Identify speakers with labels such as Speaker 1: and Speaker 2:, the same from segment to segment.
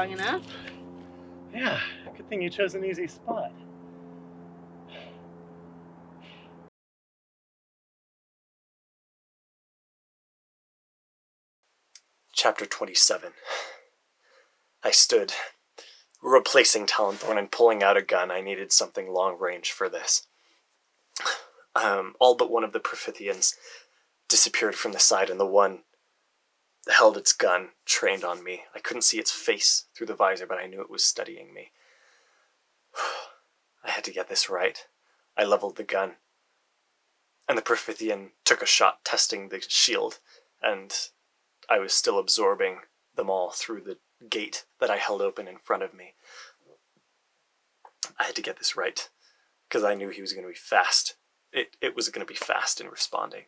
Speaker 1: long enough.
Speaker 2: Yeah, good thing you chose an easy spot.
Speaker 3: Chapter 27. I stood, replacing Talonthorn and pulling out a gun. I needed something long range for this. All but one of the Profithians disappeared from the side, and the one held its gun, trained on me. I couldn't see its face through the visor, but I knew it was studying me. I had to get this right. I leveled the gun, and the Profithian took a shot testing the shield, and I was still absorbing them all through the gate that I held open in front of me. I had to get this right, because I knew he was going to be fast. It was going to be fast in responding.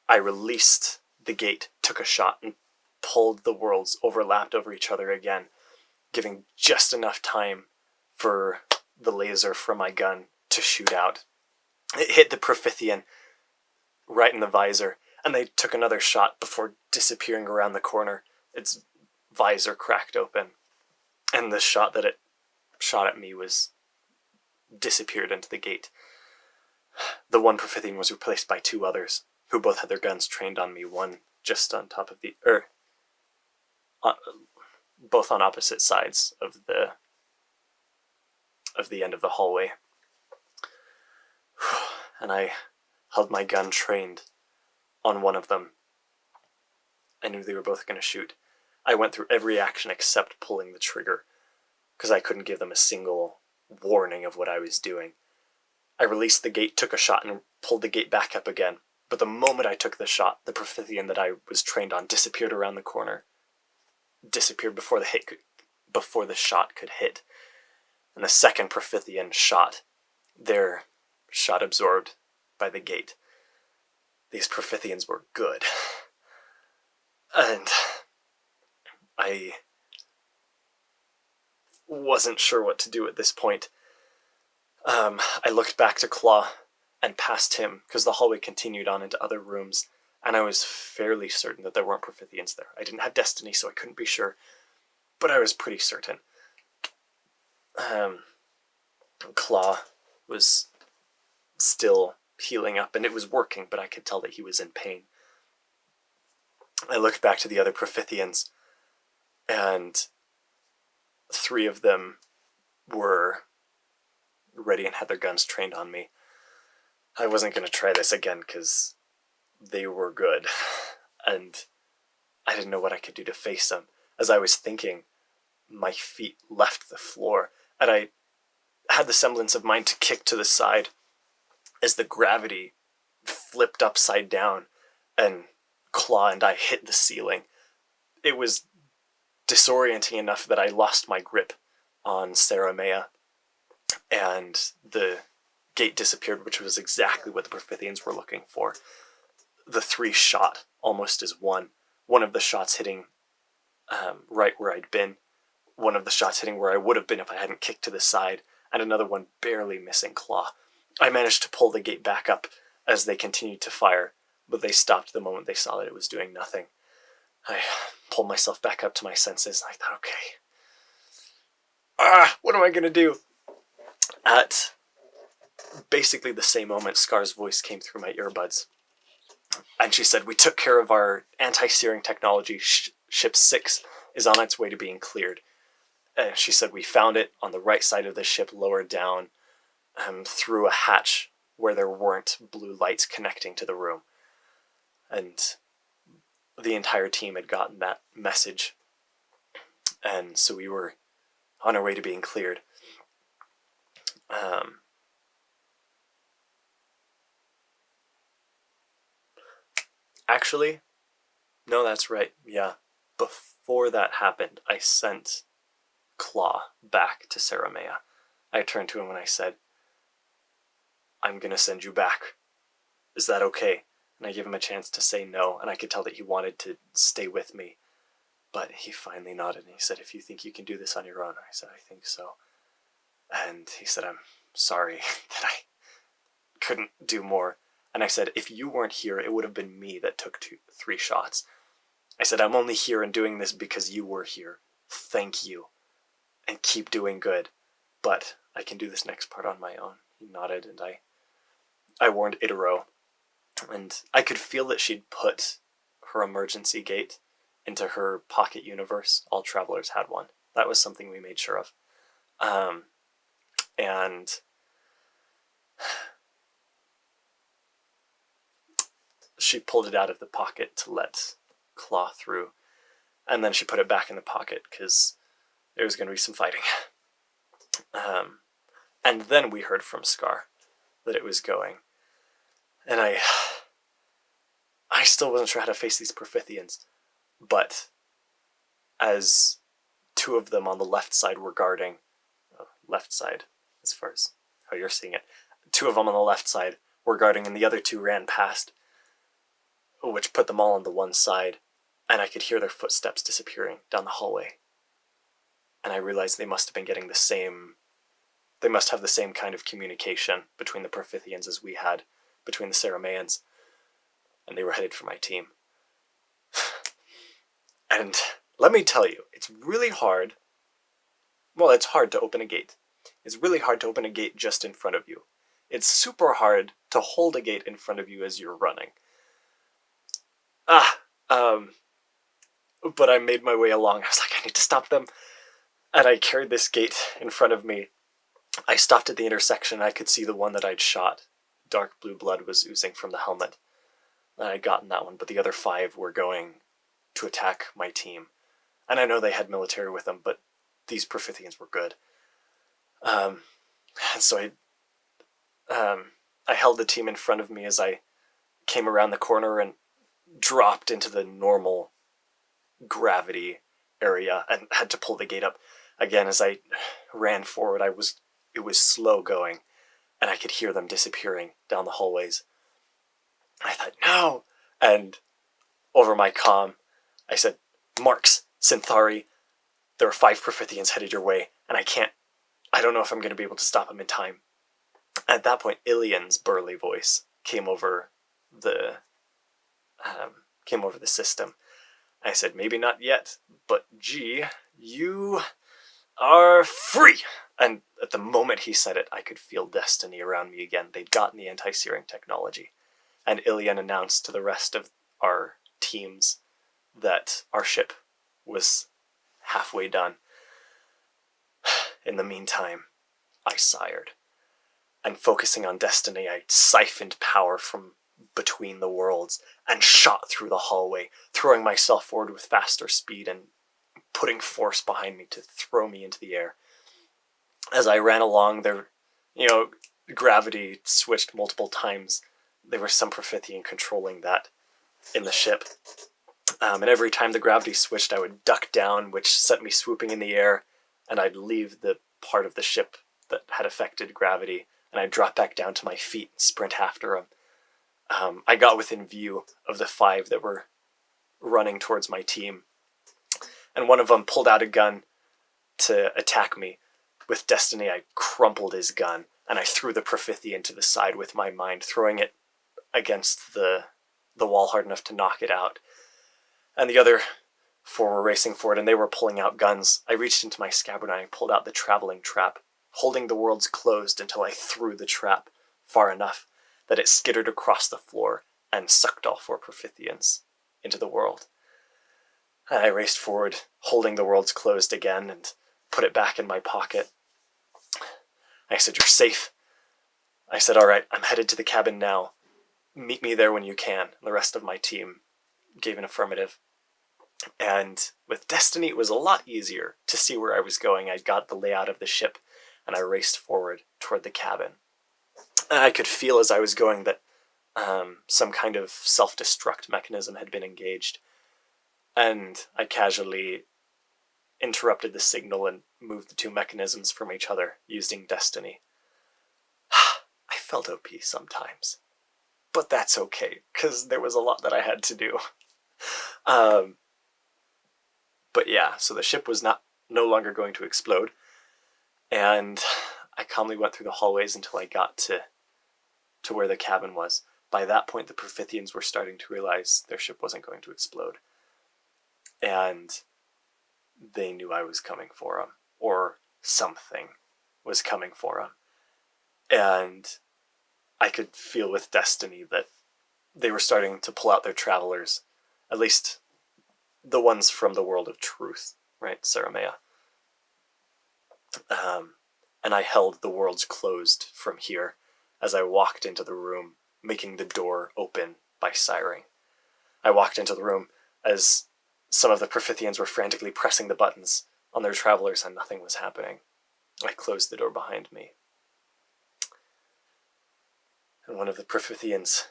Speaker 3: I released the gate, took a shot, and pulled the worlds overlapped over each other again, giving just enough time for the laser from my gun to shoot out. It hit the Profithian right in the visor, and they took another shot before disappearing around the corner. Its visor cracked open, and the shot that it shot at me disappeared into the gate. The one Profithian was replaced by two others, who both had their guns trained on me, one just on top of both on opposite sides of the end of the hallway. And I held my gun trained on one of them. I knew they were both going to shoot. I went through every action except pulling the trigger, because I couldn't give them a single warning of what I was doing. I released the gate, took a shot, and pulled the gate back up again. But the moment I took the shot, the Profithian that I was trained on disappeared around the corner. Disappeared before the shot could hit. And the second Profithian shot, their shot absorbed by the gate. These Profithians were good. And I wasn't sure what to do at this point. I looked back to Claw and past him, because the hallway continued on into other rooms, and I was fairly certain that there weren't Profithians there. I didn't have Destiny, so I couldn't be sure, but I was pretty certain. Claw was still healing up, and it was working, but I could tell that he was in pain. I looked back to the other Profithians, and 3 of them were ready and had their guns trained on me. I wasn't going to try this again, because they were good, and I didn't know what I could do to face them. As I was thinking, my feet left the floor, and I had the semblance of mind to kick to the side as the gravity flipped upside down, and Claw and I hit the ceiling. It was disorienting enough that I lost my grip on Saramea, and the gate disappeared, which was exactly what the Profithians were looking for. The 3 shot almost as one. One of the shots hitting right where I'd been. One of the shots hitting where I would have been if I hadn't kicked to the side, and another one barely missing Claw. I managed to pull the gate back up as they continued to fire, but they stopped the moment they saw that it was doing nothing. I pulled myself back up to my senses, and I thought, okay. What am I going to do? At basically the same moment, Scar's voice came through my earbuds. And she said, "We took care of our anti-searing technology. Ship 6 is on its way to being cleared." And she said, "We found it on the right side of the ship, lower down, through a hatch where there weren't blue lights connecting to the room." And the entire team had gotten that message. And so we were on our way to being cleared. Actually, no, that's right. Yeah. Before that happened, I sent Claw back to Saramea. I turned to him and I said, "I'm going to send you back. Is that okay?" And I gave him a chance to say no, and I could tell that he wanted to stay with me. But he finally nodded and he said, "If you think you can do this on your own." I said, "I think so." And he said, "I'm sorry that I couldn't do more." And I said, "If you weren't here, it would have been me that took 3 shots. I said, I'm only here and doing this because you were here. Thank you. And keep doing good. But I can do this next part on my own. He nodded, and I warned Itaro. And I could feel that she'd put her emergency gate into her pocket universe. All travelers had one. That was something we made sure of. And she pulled it out of the pocket to let Claw through. And then she put it back in the pocket because there was going to be some fighting. And then we heard from Scar that it was going. And I still wasn't sure how to face these Profithians. But as two of them on the left side were guarding, left side as far as how you're seeing it, two of them on the left side were guarding and the other two ran past, which put them all on the one side, and I could hear their footsteps disappearing down the hallway. And I realized they must have been getting they must have the same kind of communication between the Profithians as we had between the Ceremaians, and they were headed for my team. And let me tell you, it's really hard. Well, it's hard to open a gate. It's really hard to open a gate just in front of you. It's super hard to hold a gate in front of you as you're running. But I made my way along. I was like, I need to stop them. And I carried this gate in front of me. I stopped at the intersection. I could see the one that I'd shot. Dark blue blood was oozing from the helmet. And I'd gotten that one, but the other 5 were going to attack my team. And I know they had military with them, but these Profithians were good. And so I held the team in front of me as I came around the corner and dropped into the normal gravity area and had to pull the gate up again. As I ran forward, it was slow going, and I could hear them disappearing down the hallways. I thought, no! And over my comm, I said, Marks, Synthari, there are 5 Profithians headed your way, and I don't know if I'm going to be able to stop them in time. At that point, Ilian's burly voice came over the system. I said, maybe not yet, but gee, you are free! And at the moment he said it, I could feel destiny around me again. They'd gotten the anti-searing technology. And Ilian announced to the rest of our teams that our ship was halfway done. In the meantime, I sired. And focusing on destiny, I siphoned power from between the worlds and shot through the hallway, throwing myself forward with faster speed and putting force behind me to throw me into the air. As I ran along, gravity switched multiple times. There was some Profithian controlling that in the ship. And every time the gravity switched, I would duck down, which sent me swooping in the air, and I'd leave the part of the ship that had affected gravity, and I'd drop back down to my feet and sprint after him. I got within view of the 5 that were running towards my team, and one of them pulled out a gun to attack me. With destiny, I crumpled his gun, and I threw the Profithian to the side with my mind, throwing it against the wall hard enough to knock it out. And the other 4 were racing forward, and they were pulling out guns. I reached into my scabbard and I pulled out the traveling trap, holding the worlds closed until I threw the trap far enough that it skittered across the floor and sucked all 4 Profithians into the world. And I raced forward, holding the worlds closed again, and put it back in my pocket. I said, you're safe. I said, all right, I'm headed to the cabin now. Meet me there when you can. And the rest of my team gave an affirmative. And with destiny, it was a lot easier to see where I was going. I got the layout of the ship, and I raced forward toward the cabin. And I could feel as I was going that some kind of self-destruct mechanism had been engaged. And I casually interrupted the signal and moved the 2 mechanisms from each other using destiny. I felt OP sometimes. But that's okay, because there was a lot that I had to do. But yeah, so the ship was no longer going to explode. And I calmly went through the hallways until I got to where the cabin was. By that point, the Profithians were starting to realize their ship wasn't going to explode. and they knew I was coming for them, or something was coming for them. And I could feel with destiny that they were starting to pull out their travelers, at least the ones from the world of truth, right, Saramea. And I held the worlds closed from here as I walked into the room, making the door open by siring. I walked into the room as some of the Profithians were frantically pressing the buttons on their travelers and nothing was happening. I closed the door behind me. And one of the Profithians...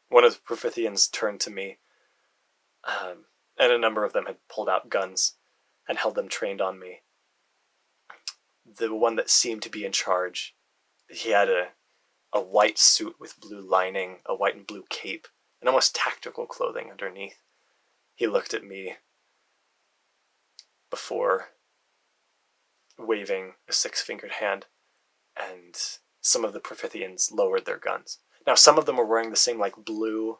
Speaker 3: One of the Profithians turned to me, and a number of them had pulled out guns and held them trained on me. The one that seemed to be in charge, he had a white suit with blue lining, a white and blue cape, and almost tactical clothing underneath. He looked at me before waving a six-fingered hand, and some of the Profithians lowered their guns. Now, some of them were wearing the same, blue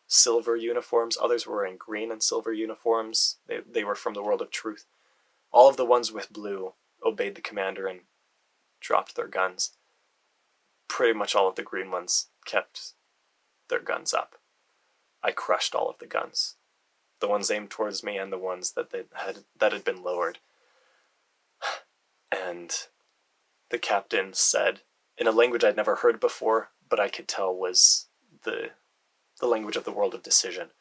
Speaker 3: silver uniforms. Others were wearing green and silver uniforms. They were from the world of truth. All of the ones with blue obeyed the commander and dropped their guns. Pretty much all of the green ones kept their guns up. I crushed all of the guns. The ones aimed towards me and the ones that had been lowered. And the captain said, in a language I'd never heard before, but I could tell was the language of the world of decision.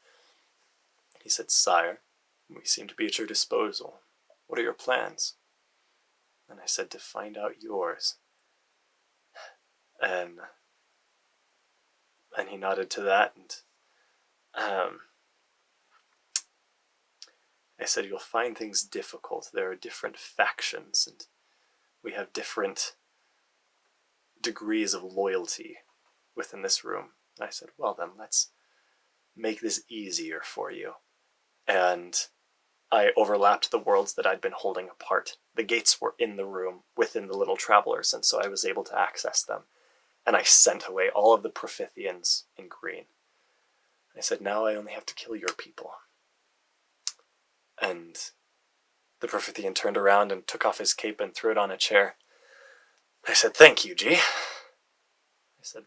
Speaker 3: He said, "Sire, we seem to be at your disposal. What are your plans?" And I said, "To find out yours." And he nodded to that, and I said, "You'll find things difficult. There are different factions, and we have different degrees of loyalty within this room." And I said, "Well then, let's make this easier for you." And I overlapped the worlds that I'd been holding apart. The gates were in the room within the little travelers, and so I was able to access them. And I sent away all of the Profithians in green. I said, "Now I only have to kill your people." And the Profithian turned around and took off his cape and threw it on a chair. I said, "Thank you, G." I said,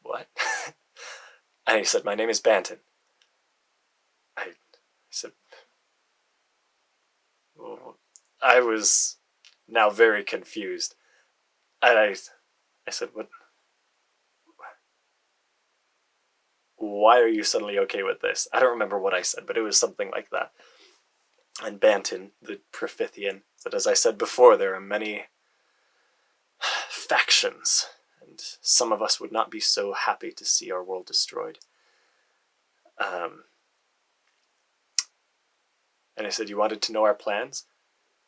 Speaker 3: "What?" And he said, "My name is Banton." I said, well, I was now very confused. And I said, "What? Why are you suddenly okay with this?" I don't remember what I said, but it was something like that. And Banton, the Profithian, said, "As I said before, there are many factions, and some of us would not be so happy to see our world destroyed." And I said, "You wanted to know our plans?"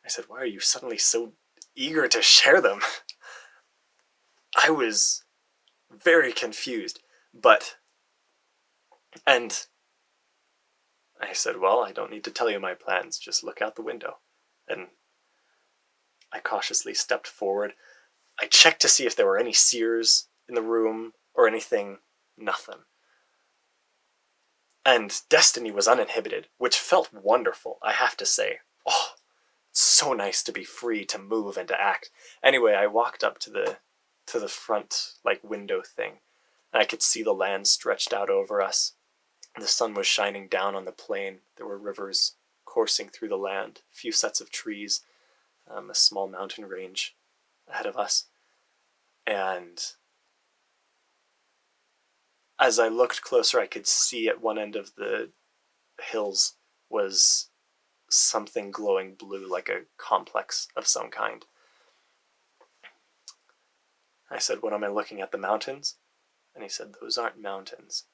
Speaker 3: I said, "Why are you suddenly so eager to share them?" I was very confused, and I said, "Well, I don't need to tell you my plans, just look out the window." And I cautiously stepped forward. I checked to see if there were any seers in the room or anything. Nothing. And destiny was uninhibited, which felt wonderful, I have to say. Oh, it's so nice to be free to move and to act. Anyway, I walked up to the front, window thing, and I could see the land stretched out over us. The sun was shining down on the plain. There were rivers coursing through the land, a few sets of trees, a small mountain range ahead of us. And as I looked closer, I could see at one end of the hills was something glowing blue, like a complex of some kind. I said, "What am I looking at, the mountains?" And he said, "Those aren't mountains."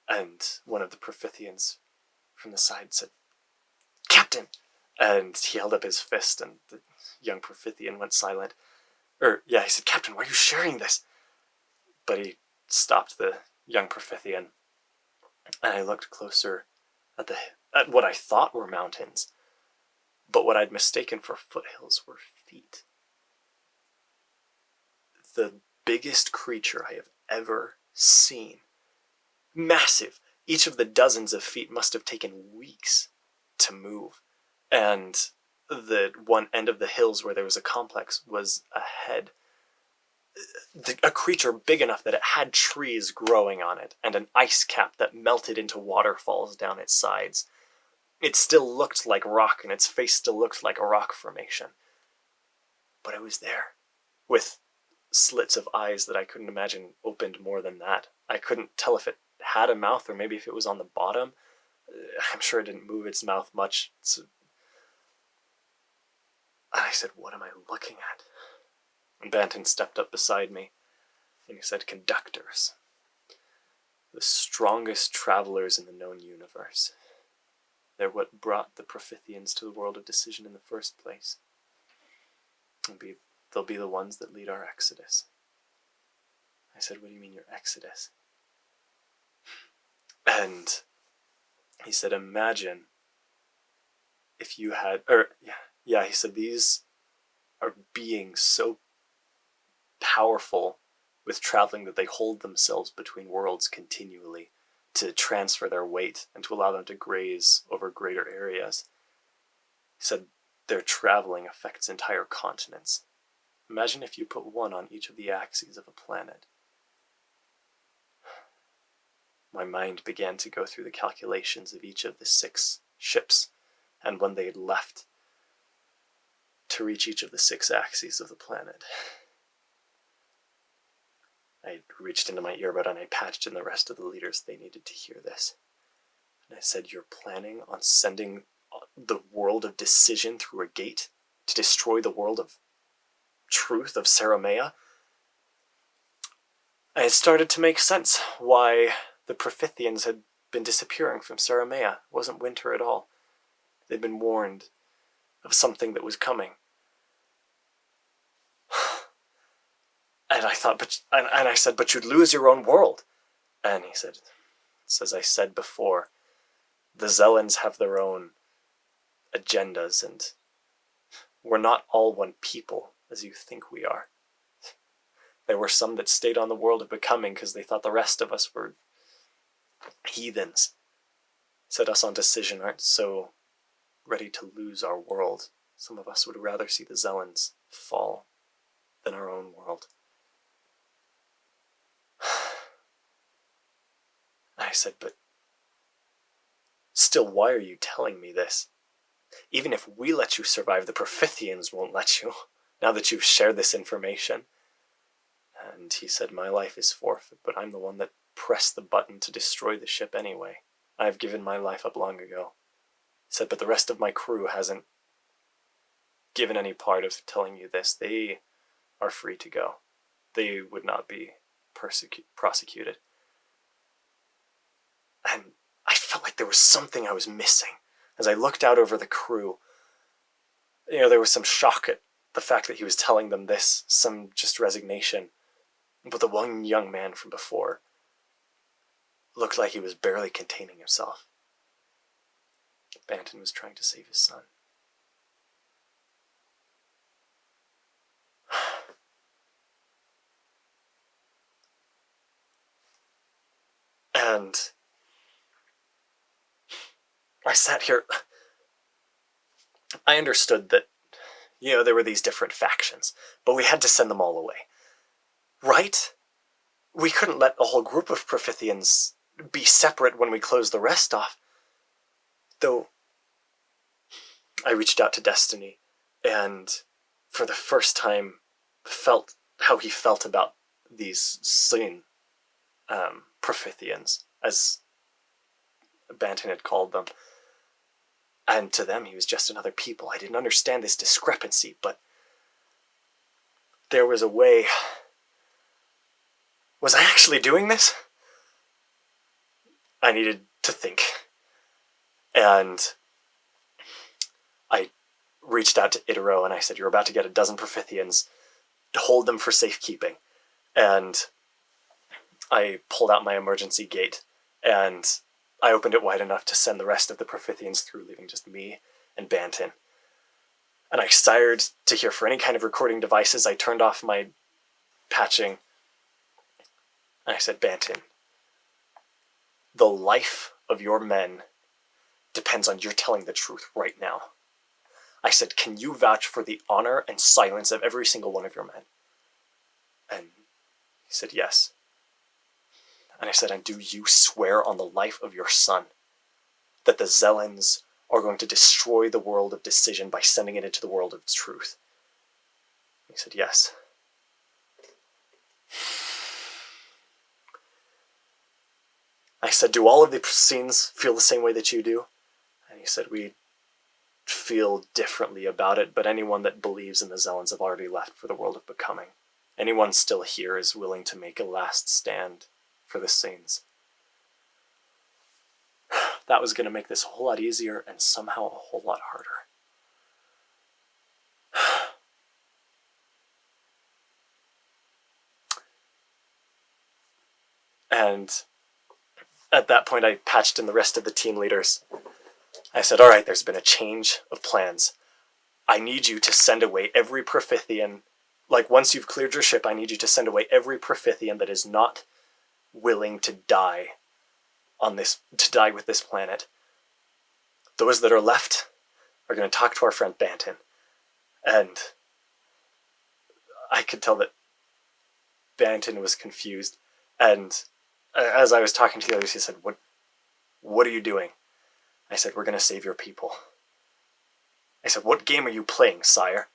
Speaker 3: And one of the Profithians from the side said, "Captain!" And he held up his fist, and the young Profithian went silent. He said, "Captain, why are you sharing this?" But he stopped the young Profithian, and I looked closer at what I thought were mountains, but what I'd mistaken for foothills were feet. The biggest creature I have ever seen massive. Each of the dozens of feet must have taken weeks to move. And the one end of the hills where there was a complex was ahead. A creature big enough that it had trees growing on it and an ice cap that melted into waterfalls down its sides. It still looked like rock, and its face still looked like a rock formation. But it was there, with slits of eyes that I couldn't imagine opened more than that. I couldn't tell if it had a mouth or maybe if it was on the bottom. I'm sure it didn't move its mouth much. And I said, "What am I looking at?" And Banton stepped up beside me, and he said, "Conductors. The strongest travelers in the known universe. They're what brought the Profithians to the world of decision in the first place. They'll be the ones that lead our exodus." I said, "What do you mean your exodus?" And he said, "Imagine if you had," he said, "these are beings so powerful with traveling that they hold themselves between worlds continually to transfer their weight and to allow them to graze over greater areas." He said, "Their traveling affects entire continents. Imagine if you put one on each of the axes of a planet." My mind began to go through the calculations of each of the 6 ships, and when they had left to reach each of the 6 axes of the planet. I reached into my earbud and I patched in the rest of the leaders. They needed to hear this. And I said, "You're planning on sending the world of decision through a gate to destroy the world of truth of Saramea?" And it started to make sense why the Profithians had been disappearing from Saramea. It wasn't winter at all. They'd been warned of something that was coming. And I thought, I said, "But you'd lose your own world." And he said, "As I said before, the Zelans have their own agendas, and we're not all one people, as you think we are. There were some that stayed on the world of becoming because they thought the rest of us were heathens. Said us on decision aren't so ready to lose our world. Some of us would rather see the Zelans fall than our own world." I said, "But still, why are you telling me this? Even if we let you survive, the Profithians won't let you, now that you've shared this information." And he said, "My life is forfeit, but I'm the one that pressed the button to destroy the ship anyway. I've given my life up long ago." He said, "But the rest of my crew hasn't given any part of telling you this. They are free to go. They would not be prosecuted." And I felt like there was something I was missing. As I looked out over the crew, there was some shock at the fact that he was telling them this, some just resignation. But the one young man from before looked like he was barely containing himself. Banton was trying to save his son. And I sat here. I understood that, there were these different factions, but we had to send them all away. Right? We couldn't let a whole group of Profithians be separate when we closed the rest off. Though, I reached out to Destiny, and for the first time felt how he felt about these slain Profithians, as Banton had called them. And to them, he was just another people. I didn't understand this discrepancy, but there was a way. Was I actually doing this? I needed to think. And I reached out to Itero and I said, "You're about to get a dozen Profithians. Hold them for safekeeping." And I pulled out my emergency gate and I opened it wide enough to send the rest of the Profithians through, leaving just me and Banton. And I sired to hear for any kind of recording devices. I turned off my patching. And I said, "Banton, The life of your men depends on your telling the truth right now. I said, can you vouch for the honor and silence of every single one of your men? And he said, yes. And I said, and do you swear on the life of your son that the Zelens are going to destroy the world of decision by sending it into the world of truth? He said, yes. I said, do all of the scenes feel the same way that you do? And he said, we feel differently about it, but anyone that believes in the Zelens have already left for the world of becoming. Anyone still here is willing to make a last stand for the scenes. That was going to make this a whole lot easier and somehow a whole lot harder. And at that point, I patched in the rest of the team leaders. I said, all right, there's been a change of plans. I need you to send away every Profithian. Like, once you've cleared your ship, I need you to send away every Profithian that is not willing to die with this planet. Those that are left are going to talk to our friend Banton. And I could tell that Banton was confused. And as I was talking to the others, he said, what are you doing? I said, we're going to save your people. I said, what game are you playing, sire?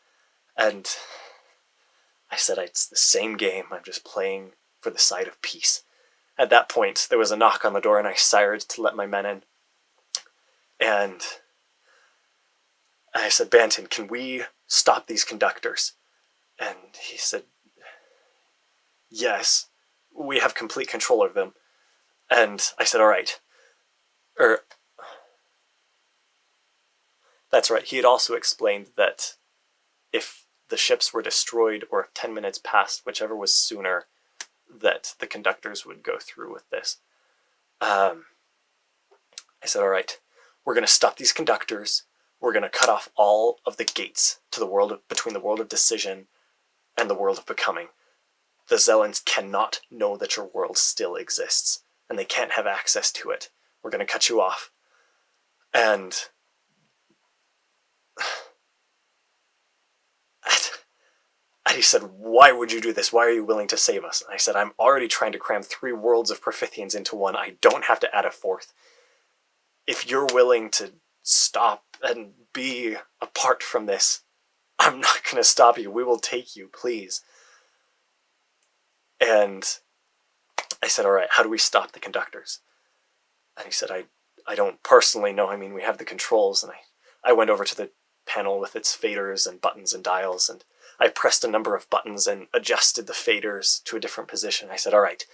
Speaker 3: And I said, it's the same game. I'm just playing for the side of peace. At that point, there was a knock on the door, and I sired to let my men in. And I said, Banton, can we stop these conductors? And he said, yes, we have complete control of them. And I said, all right. That's right. He had also explained that if the ships were destroyed or if 10 minutes passed, whichever was sooner, that the conductors would go through with this. I said, all right, we're going to stop these conductors. We're going to cut off all of the gates to the world between the world of decision and the world of becoming. The Zelens cannot know that your world still exists, and they can't have access to it. We're going to cut you off. And he said, why would you do this? Why are you willing to save us? And I said, I'm already trying to cram 3 worlds of Profithians into one. I don't have to add a 4th. If you're willing to stop and be apart from this, I'm not going to stop you. We will take you, please. And I said, all right, how do we stop the conductors? And he said, I don't personally know. I mean, we have the controls. And I went over to the panel with its faders and buttons and dials, and I pressed a number of buttons and adjusted the faders to a different position. I said, all right,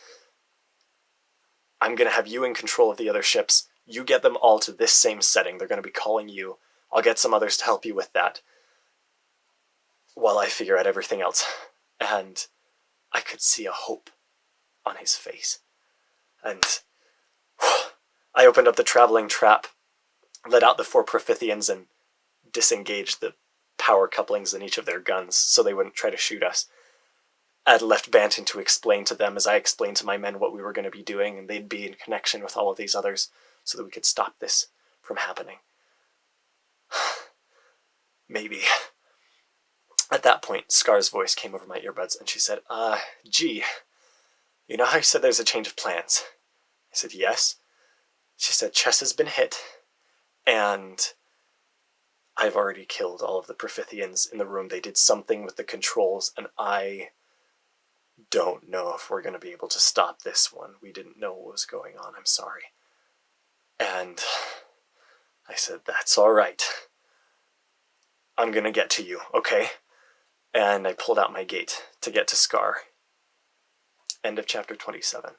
Speaker 3: I'm going to have you in control of the other ships. You get them all to this same setting. They're going to be calling you. I'll get some others to help you with that while I figure out everything else. And I could see a hope on his face. And I opened up the traveling trap, let out the 4 Profithians, and disengaged the power couplings in each of their guns so they wouldn't try to shoot us. I had left Banton to explain to them as I explained to my men what we were going to be doing, and they'd be in connection with all of these others so that we could stop this from happening. Maybe. At that point, Scar's voice came over my earbuds, and she said, gee, you know how you said there's a change of plans? I said, yes. She said, Chess has been hit, and I've already killed all of the Profithians in the room. They did something with the controls, and I don't know if we're going to be able to stop this one. We didn't know what was going on. I'm sorry. And I said, that's all right. I'm going to get to you, okay? And I pulled out my gate to get to Scar. End of chapter 27.